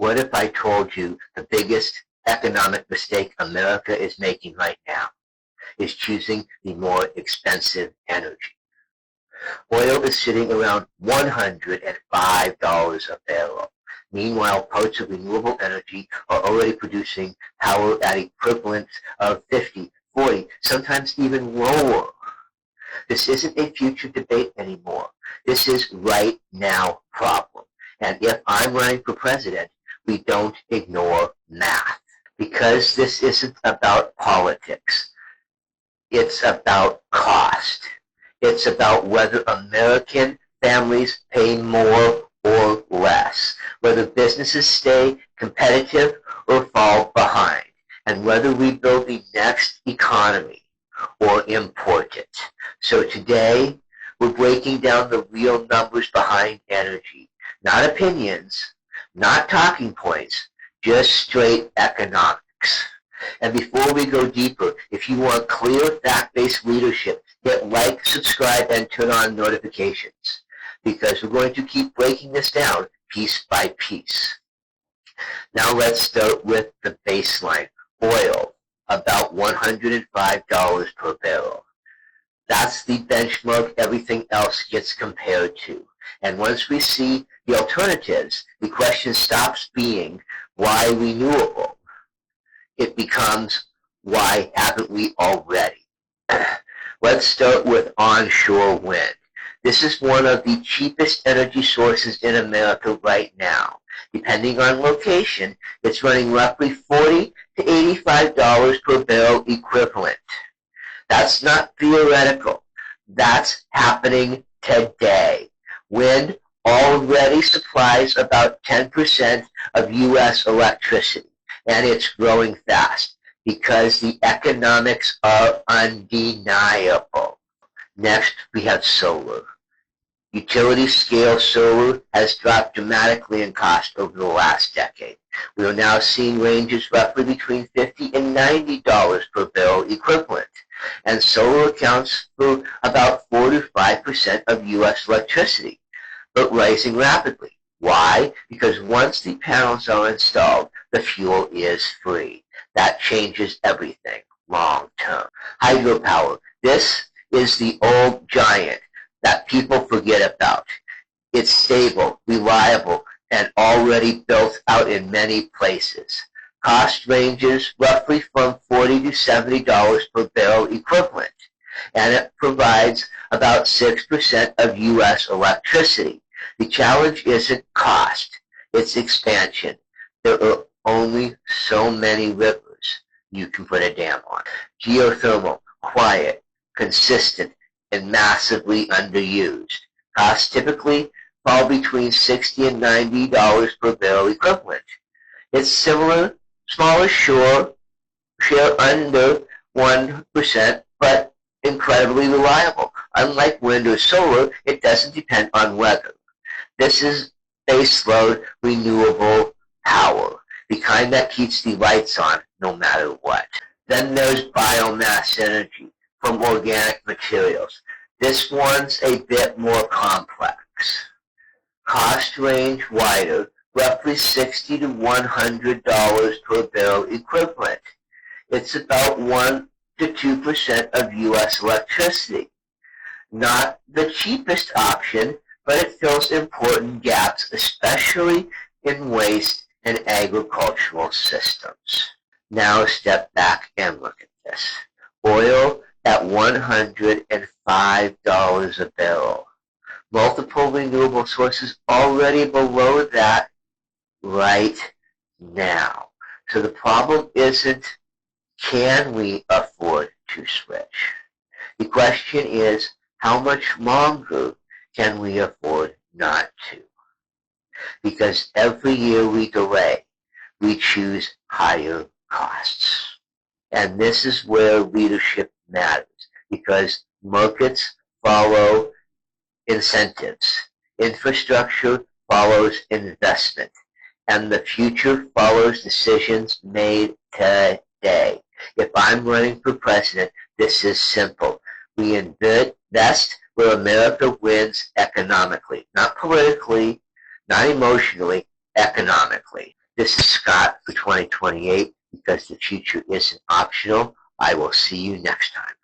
What if I told you the biggest economic mistake America is making right now is choosing the more expensive energy? Oil is sitting around $105 a barrel. Meanwhile, parts of renewable energy are already producing power at equivalents of 50, 40, sometimes even lower. This isn't a future debate anymore. This is right now problem. And if I'm running for president, we don't ignore math. Because this isn't about politics. It's about cost. It's about whether American families pay more or less, whether businesses stay competitive or fall behind, and whether we build the next economy or import it. So today, we're breaking down the real numbers behind energy, not opinions, not talking points, just straight economics. And before we go deeper, if you want clear, fact-based leadership, hit like, subscribe, and turn on notifications, because we're going to keep breaking this down piece by piece. Now let's start with the baseline. Oil, about $105 per barrel. That's the benchmark everything else gets compared to. And once we see the alternatives, the question stops being, why renewable? It becomes, why haven't we already? Let's start with onshore wind. This is one of the cheapest energy sources in America right now. Depending on location, it's running roughly $40 to $85 per barrel equivalent. That's not theoretical. That's happening today. Wind already supplies about 10% of U.S. electricity, and it's growing fast because the economics are undeniable. Next, we have solar. Utility-scale solar has dropped dramatically in cost over the last decade. We are now seeing ranges roughly between $50 and $90 per barrel equivalent, and solar accounts for about 4 to 5% of U.S. electricity, but rising rapidly. Why? Because once the panels are installed, the fuel is free. That changes everything long term. Hydropower. This is the old giant that people forget about. It's stable, reliable, and already built out in many places. Cost ranges roughly from $40 to $70 per barrel equivalent, and it provides about 6% of U.S. electricity. The challenge isn't cost, it's expansion. There are only so many rivers you can put a dam on. Geothermal, quiet, consistent, and massively underused. Costs typically fall between $60 and $90 per barrel equivalent. It's similar, smaller share under 1%, but incredibly reliable. Unlike wind or solar, it doesn't depend on weather. This is baseload renewable power, the kind that keeps the lights on no matter what. Then there's biomass energy from organic materials. This one's a bit more complex. Cost range wider, roughly $60 to $100 per barrel equivalent. It's about 1 to 2% of U.S. electricity. Not the cheapest option, but it fills important gaps, especially in waste and agricultural systems. Now step back and look at this. Oil at $105 a barrel. Multiple renewable sources already below that right now. So the problem isn't, can we afford to switch? The question is, how much longer can we afford not to? Because every year we delay, we choose higher costs. And this is where leadership matters, because markets follow incentives. Infrastructure follows investment. And the future follows decisions made today. If I'm running for president, this is simple. We invest where America wins economically, not politically, not emotionally, economically. This is Scott for 2028, because the future isn't optional. I will see you next time.